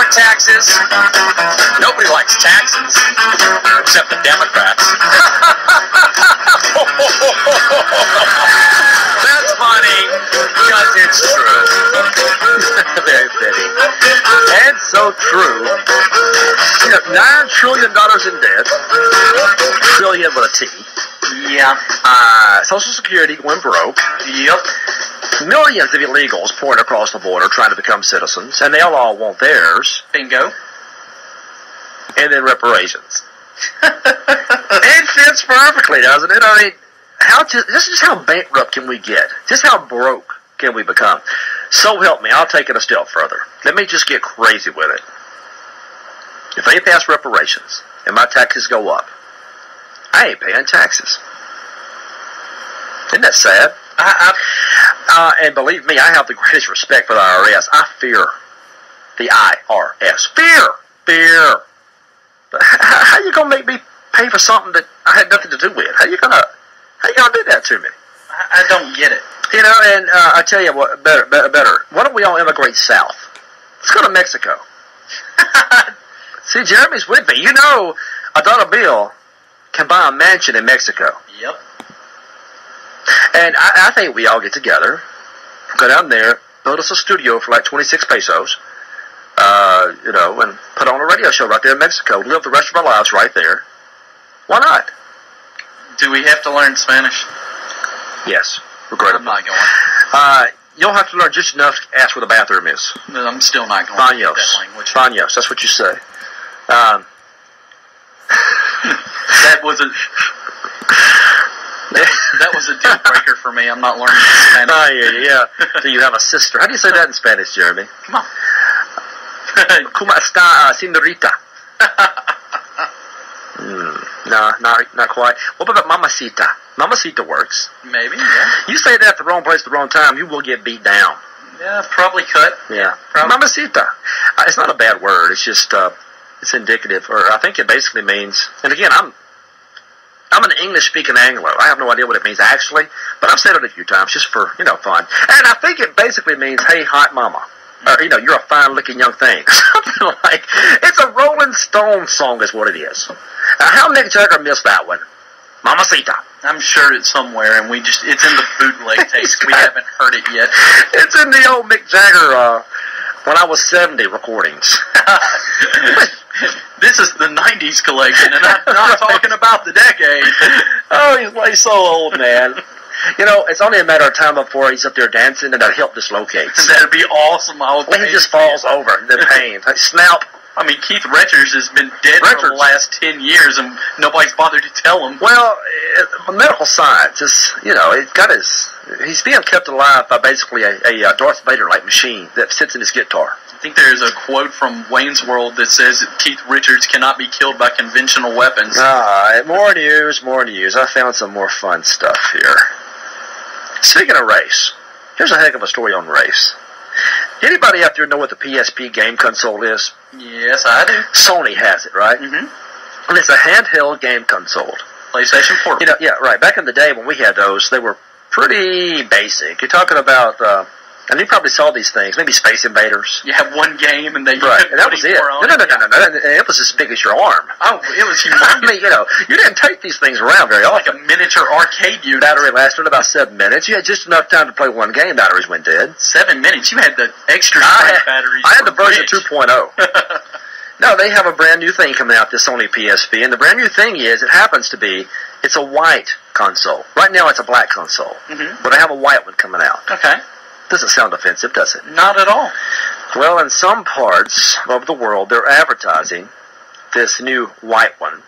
Taxes. Nobody likes taxes, except the Democrats. That's funny, because it's true. Very fitting. And so true. You know, $9 trillion in debt. Trillion with a T. Yeah. Social Security going broke. Yep. Millions of illegals pouring across the border trying to become citizens, and they all want theirs. Bingo. And then reparations. It fits perfectly, doesn't it? I mean, this is how bankrupt can we get? Just how broke can we become? So help me, I'll take it a step further. Let me just get crazy with it. If they pass reparations and my taxes go up, I ain't paying taxes. Isn't that sad? And believe me, I have the greatest respect for the IRS. I fear the IRS. Fear. But how you gonna make me pay for something that I had nothing to do with? How you gonna do that to me? I don't get it. You know, and I tell you what, better. Why don't we all immigrate south? Let's go to Mexico. See, Jeremy's with me. You know, $1 bill can buy a mansion in Mexico. Yep. And I think we all get together, go down there, build us a studio for like 26 pesos, you know, and put on a radio show right there in Mexico. Live the rest of our lives right there. Why not? Do we have to learn Spanish? Yes. Regrettably. I'm not going. You'll have to learn just enough to ask where the bathroom is. I'm still not going Baños. to that language. Baños, that's what you say. That was a deal breaker for me. I'm not learning Spanish. Yeah. Do you have a sister? How do you say that in Spanish, Jeremy? Come on. ¿Cómo está, señorita? No, not quite. What about mamacita? Mamacita works. Maybe, yeah. You say that at the wrong place at the wrong time, you will get beat down. Yeah, probably cut. Yeah. Probably. Mamacita. It's not a bad word. It's just, it's indicative. Or I think it basically means, and again, I'm an English-speaking Anglo. I have no idea what it means actually, but I've said it a few times just for, you know, fun. And I think it basically means, hey, hot mama. Or, you know, you're a fine-looking young thing. Something like, it's a Rolling Stone song is what it is. How Mick Jagger missed that one? Mamacita. I'm sure it's somewhere, and it's in the bootleg tape. We haven't heard it yet. It's in the old Mick Jagger, when I was 70 recordings. This is the 90s collection, and I'm not talking about the decade. Oh, he's so old, man. You know, it's only a matter of time before he's up there dancing and that hip dislocates. That'd be awesome. When he just falls over, the pain. Like, snap. I mean, Keith Richards has been dead for the last 10 years, and nobody's bothered to tell him. Well, medical science is, you know, he's being kept alive by basically a Darth Vader-like machine that sits in his guitar. I think there's a quote from Wayne's World that says that Keith Richards cannot be killed by conventional weapons. More news. I found some more fun stuff here. Speaking of race, here's a heck of a story on race. Anybody out there know what the PSP game console is? Yes, I do. Sony has it, right? Mm-hmm. And it's a handheld game console. PlayStation Portable. You know, yeah, right. Back in the day when we had those, they were pretty basic. You're talking about, and you probably saw these things, maybe Space Invaders. You have one game and they right, and that was it. No. It was as big as your arm. Oh, it was humongous. I mean, you know, you didn't take these things around very often. Like a miniature arcade unit. Battery lasted about 7 minutes. You had just enough time to play one game. Batteries went dead. 7 minutes? You had the extra batteries. I had the version 2.0. No, they have a brand new thing coming out, this Sony PSP, and the brand new thing is, it happens to be, it's a white console. Right now it's a black console, but I have a white one coming out. Okay. Doesn't sound offensive, does it? Not at all. Well, in some parts of the world, they're advertising this new white one,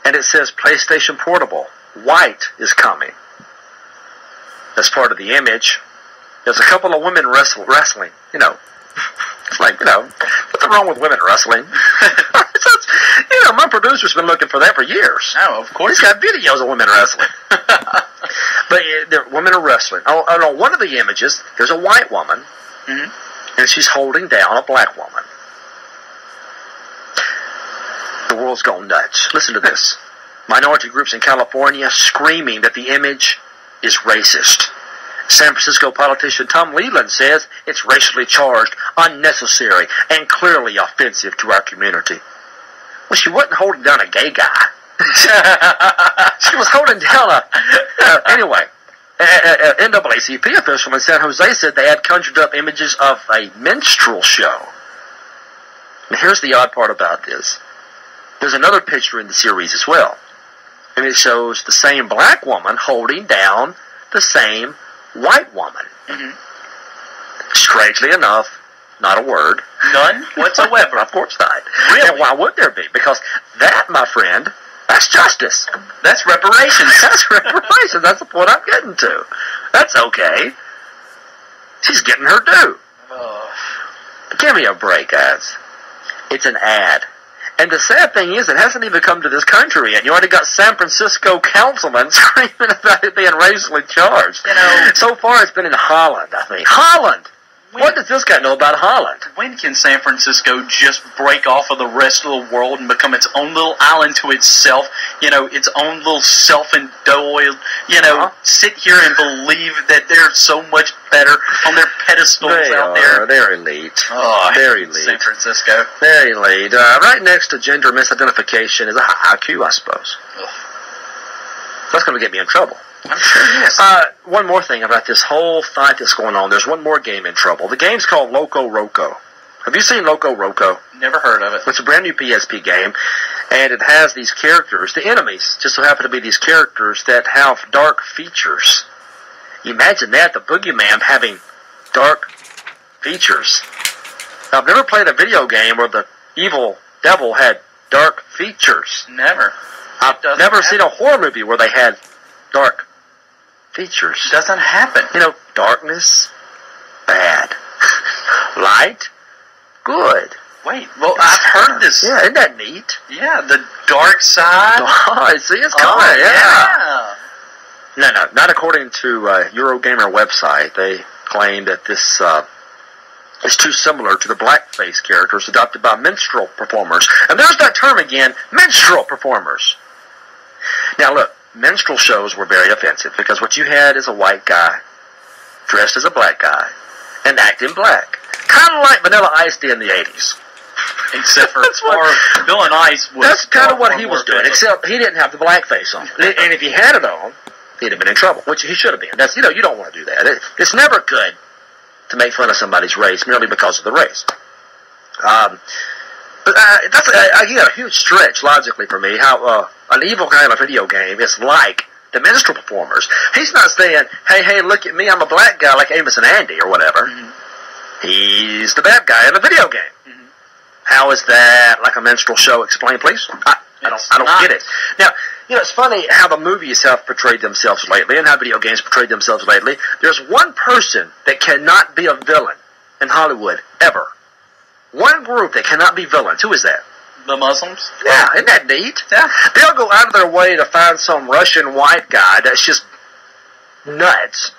and it says PlayStation Portable. White is coming. As part of the image, there's a couple of women wrestling, you know. It's like, you know, what's wrong with women wrestling? You know, my producer's been looking for that for years. Oh, of course. He's got videos of women wrestling. But women are wrestling. On one of the images, there's a white woman, and she's holding down a black woman. The world's gone nuts. Listen to this. Minority groups in California screaming that the image is racist. San Francisco politician Tom Leland says it's racially charged, unnecessary, and clearly offensive to our community. Well, she wasn't holding down a gay guy. She was holding down anyway. An NAACP official in San Jose said they had conjured up images of a minstrel show. And here's the odd part about this. There's another picture in the series as well. And it shows the same black woman holding down the same white woman. Mm-hmm. Strangely enough, not a word. None whatsoever. Of course not. Really? And why would there be? Because that, my friend, that's justice. That's reparations. That's reparations. That's the point I'm getting to. That's okay. She's getting her due. Give me a break, guys. It's an ad. And the sad thing is, it hasn't even come to this country yet. You already got San Francisco councilmen screaming about it being racially charged. You know, so far it's been in Holland, I think. Holland! What does this guy know about Holland? When can San Francisco just break off of the rest of the world and become its own little island to itself? You know, its own little self-indulged, sit here and believe that they're so much better on their pedestals out there. They're elite. Oh, they're elite. San Francisco. They're elite. Right next to gender misidentification is a high IQ, I suppose. Ugh. That's going to get me in trouble. I'm sure it is. One more thing about this whole fight that's going on. There's one more game in trouble. The game's called Loco Roco. Have you seen Loco Roco? Never heard of it. It's a brand new PSP game, and it has these characters. The enemies just so happen to be these characters that have dark features. Imagine that, the boogeyman having dark features. Now, I've never played a video game where the evil devil had dark features. Never. I've never seen a horror movie where they had dark features. Doesn't happen. You know, darkness, bad. Light, good. Wait, well, I've heard this. Yeah, isn't that neat? Yeah, the dark side. Oh, see, it's coming. Yeah. No, not according to Eurogamer website. They claim that this is too similar to the blackface characters adopted by minstrel performers. And there's that term again, minstrel performers. Now, look. Minstrel shows were very offensive because what you had is a white guy dressed as a black guy and acting black. Kind of like Vanilla Ice did in the 80s. Except for Bill and Ice was... That's kind of what he was doing, except he didn't have the blackface on. And if he had it on, he'd have been in trouble, which he should have been. That's, you don't want to do that. It's never good to make fun of somebody's race merely because of the race. But that's again a huge stretch logically for me. How an evil guy in a video game is like the minstrel performers. He's not saying, "Hey, look at me, I'm a black guy like Amos and Andy or whatever." Mm-hmm. He's the bad guy in a video game. Mm-hmm. How is that like a minstrel show? Explain, please. I don't get it. Now, it's funny how the movies have portrayed themselves lately, and how video games portrayed themselves lately. There's one person that cannot be a villain in Hollywood ever. One group that cannot be villains. Who is that? The Muslims? Yeah, isn't that neat? Yeah. They'll go out of their way to find some Russian white guy that's just nuts.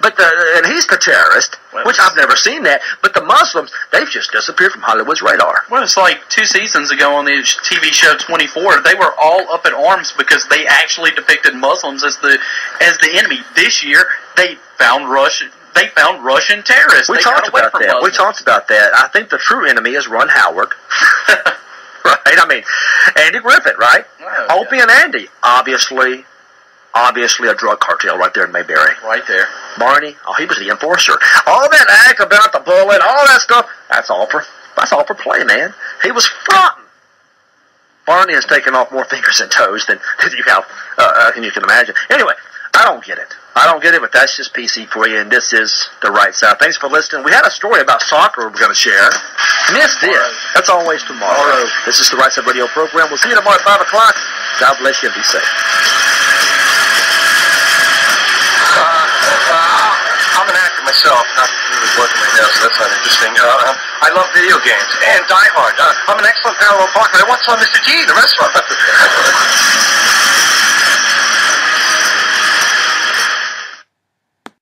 And he's the terrorist, which I've never seen that. But the Muslims, they've just disappeared from Hollywood's radar. Well, it's like 2 seasons ago on the TV show 24. They were all up in arms because they actually depicted Muslims as the enemy. This year, they found Russian terrorists. We talked about that. I think the true enemy is Ron Howard. Right? I mean, Andy Griffith, right? Oh, Opie and Andy. Obviously a drug cartel right there in Mayberry. Right there. Barney, he was the enforcer. All that act about the bullet, all that stuff, that's all for play, man. He was fronting. Barney has taken off more fingers and toes than you can imagine. Anyway, I don't get it, but that's just PC for you, and this is The Right Side. Thanks for listening. We had a story about soccer we're going to share. Missed it. That's always tomorrow. This is The Right Side Radio program. We'll see you tomorrow at 5 o'clock. God bless you and be safe. I'm an actor myself, not really working right now, so that's not interesting. I love video games and Die Hard. I'm an excellent parallel parker. I once saw Mr. G, the restaurant.